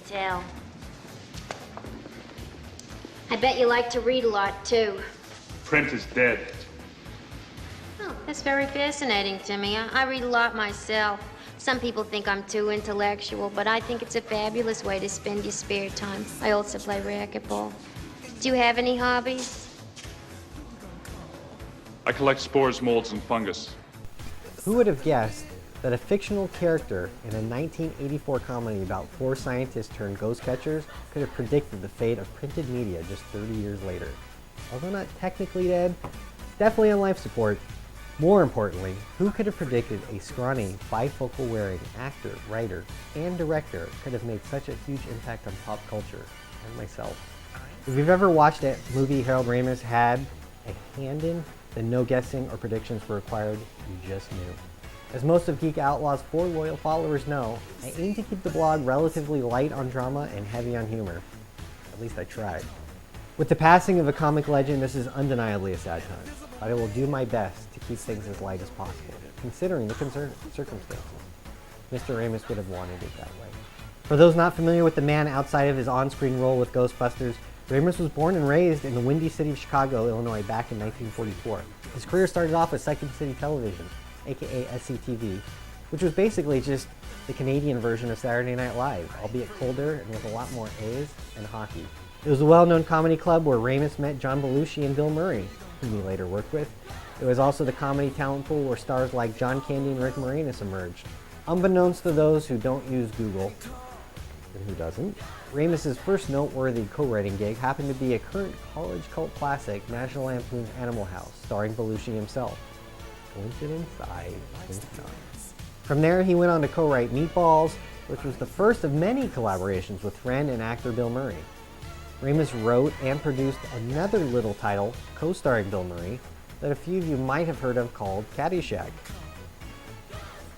tell. I bet you like to read a lot, too. Print is dead. Oh, that's very fascinating to me. I read a lot myself. Some people think I'm too intellectual, but I think it's a fabulous way to spend your spare time. I also play racquetball. Do you have any hobbies? I collect spores, molds, and fungus. Who would have guessed that a fictional character in a 1984 comedy about 4 scientists turned ghost catchers could have predicted the fate of printed media just 30 years later? Although not technically dead, definitely on life support. More importantly, who could have predicted a scrawny, bifocal-wearing actor, writer, and director could have made such a huge impact on pop culture, and myself? If you've ever watched a movie Harold Ramis had a hand in, then no guessing or predictions were required, you just knew. As most of Geek Outlaw's 4 loyal followers know, I aim to keep the blog relatively light on drama and heavy on humor. At least I tried. With the passing of a comic legend, this is undeniably a sad time, but I will do my best to keep things as light as possible, considering the circumstances. Mr. Ramis would have wanted it that way. For those not familiar with the man outside of his on-screen role with Ghostbusters, Ramis was born and raised in the windy city of Chicago, Illinois back in 1944. His career started off with Second City Television, aka SCTV, which was basically just the Canadian version of Saturday Night Live, albeit colder and with a lot more A's and hockey. It was a well-known comedy club where Ramis met John Belushi and Bill Murray, whom he later worked with. It was also the comedy talent pool where stars like John Candy and Rick Moranis emerged. Unbeknownst to those who don't use Google, and who doesn't, Ramis' first noteworthy co-writing gig happened to be a current college cult classic, National Lampoon's Animal House, starring Belushi himself. Coincidence? I think not. From there, he went on to co-write Meatballs, which was the first of many collaborations with friend and actor Bill Murray. Ramis wrote and produced another little title, co-starring Bill Murray, that a few of you might have heard of called Caddyshack.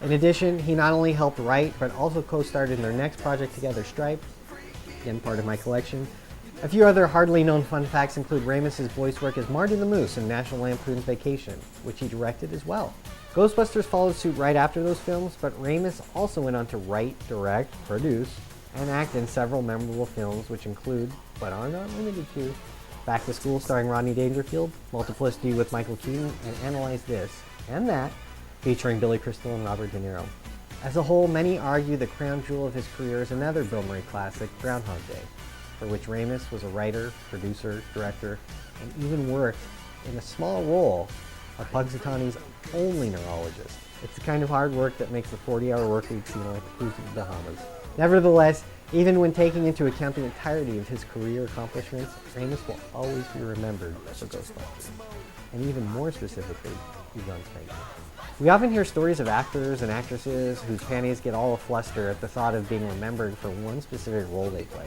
In addition, he not only helped write, but also co-starred in their next project together, Stripe, again part of my collection. A few other hardly known fun facts include Ramis' voice work as Marty the Moose in National Lampoon's Vacation, which he directed as well. Ghostbusters followed suit right after those films, but Ramis also went on to write, direct, produce, and act in several memorable films, which include, but are not limited to, Back to School starring Rodney Dangerfield, Multiplicity with Michael Keaton, and Analyze This and That, featuring Billy Crystal and Robert De Niro. As a whole, many argue the crown jewel of his career is another Bill Murray classic, Groundhog Day, for which Ramis was a writer, producer, director, and even worked in a small role of Punxsutawney's only neurologist. It's the kind of hard work that makes the 40-hour work week seem like a cruise to the Bahamas. Nevertheless, even when taking into account the entirety of his career accomplishments, Ramis will always be remembered for Ghostbusters, and even more specifically, Egon Spengler. We often hear stories of actors and actresses whose panties get all afluster at the thought of being remembered for one specific role they play.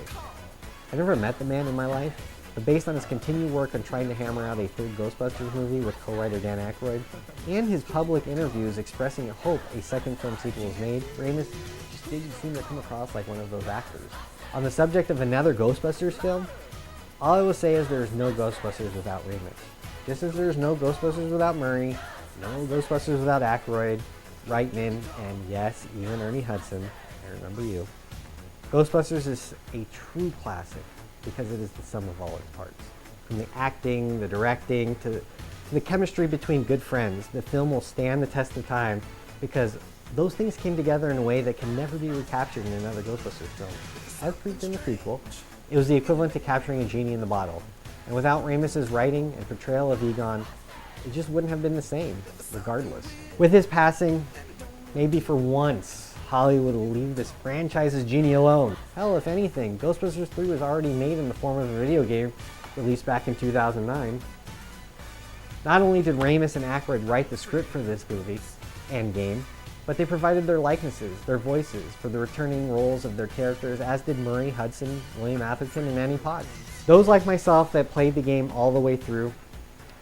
I never met the man in my life, but based on his continued work on trying to hammer out a third Ghostbusters movie with co-writer Dan Aykroyd, and his public interviews expressing a hope a second film sequel is made, Ramis just didn't seem to come across like one of those actors. On the subject of another Ghostbusters film, all I will say is there's no Ghostbusters without Ramis. Just as there's no Ghostbusters without Murray, no Ghostbusters without Aykroyd, Reitman, and yes, even Ernie Hudson, I remember you. Ghostbusters is a true classic because it is the sum of all its parts. From the acting, the directing, to the chemistry between good friends, the film will stand the test of time because those things came together in a way that can never be recaptured in another Ghostbusters film. As proved in the prequel, it was the equivalent to capturing a genie in the bottle. And without Ramis' writing and portrayal of Egon, it just wouldn't have been the same, regardless. With his passing, maybe for once, Hollywood will leave this franchise's genie alone. Hell, if anything, Ghostbusters 3 was already made in the form of a video game, released back in 2009. Not only did Ramis and Aykroyd write the script for this movie and game, but they provided their likenesses, their voices, for the returning roles of their characters, as did Murray, Hudson, William Atherton, and Annie Potts. Those like myself that played the game all the way through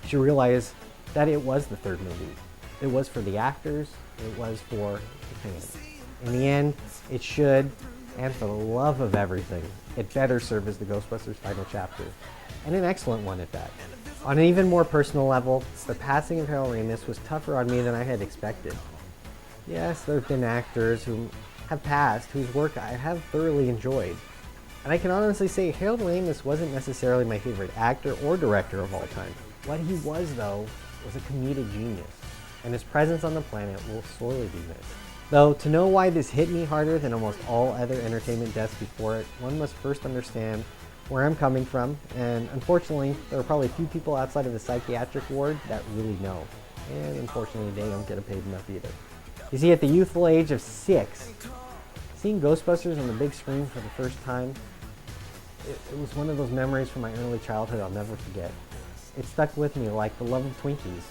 should realize that it was the third movie. It was for the actors, it was for the fans. In the end, it should, and for the love of everything, it better serve as the Ghostbusters final chapter, and an excellent one at that. On an even more personal level, the passing of Harold Ramis was tougher on me than I had expected. Yes, there have been actors who have passed whose work I have thoroughly enjoyed, And I can honestly say Harold Ramis wasn't necessarily my favorite actor or director of all time. What he was, though, was a comedic genius, and his presence on the planet will sorely be missed. Though, to know why this hit me harder than almost all other entertainment deaths before it, one must first understand where I'm coming from, and unfortunately, there are probably few people outside of the psychiatric ward that really know. And unfortunately, they don't get paid enough either. You see, at the youthful age of 6, seeing Ghostbusters on the big screen for the first time, it was one of those memories from my early childhood I'll never forget. It stuck with me like the love of Twinkies,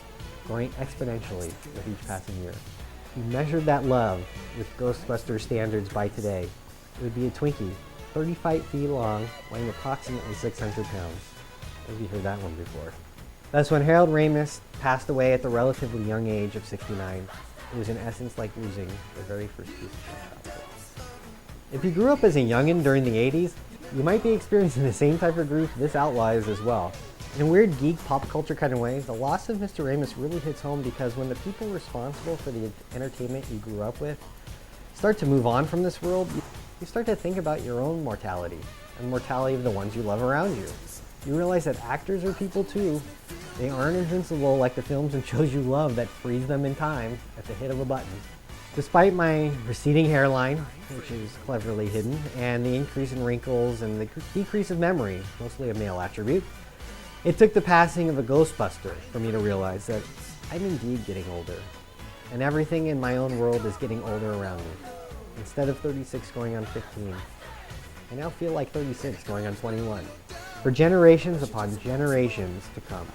growing exponentially with each passing year. If you measured that love with Ghostbusters standards by today, it would be a Twinkie, 35 feet long, weighing approximately 600 pounds. Maybe you heard that one before. Thus, when Harold Ramis passed away at the relatively young age of 69, it was in essence like losing the very first piece of my childhood. If you grew up as a youngin' during the 80s, you might be experiencing the same type of grief this outlaw is as well. In a weird geek pop culture kind of way, the loss of Mr. Ramis really hits home because when the people responsible for the entertainment you grew up with start to move on from this world, you start to think about your own mortality and mortality of the ones you love around you. You realize that actors are people too. They aren't invincible like the films and shows you love that freeze them in time at the hit of a button. Despite my receding hairline, which is cleverly hidden, and the increase in wrinkles and the decrease of memory, mostly a male attribute, it took the passing of a Ghostbuster for me to realize that I'm indeed getting older, and everything in my own world is getting older around me. Instead of 36 going on 15, I now feel like 36 going on 21. For generations upon generations to come,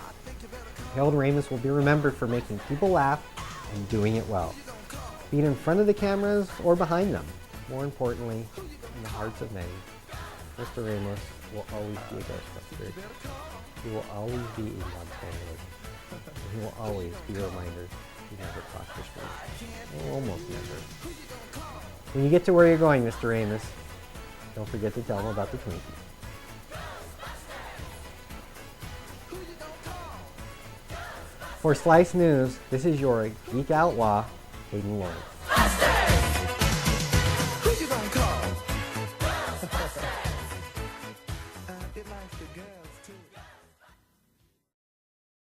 Harold Ramis will be remembered for making people laugh and doing it well. Be it in front of the cameras or behind them. More importantly, in the hearts of many, Mr. Ramis will always be a Ghostbuster. He will always be a God's family. And he will always be a reminder he never crossed the street. Well, almost never. When you get to where you're going, Mr. Ramis, don't forget to tell him about the Twinkie. For SLICEnews, this is your Geek Outlaw, Hayden Lawrence.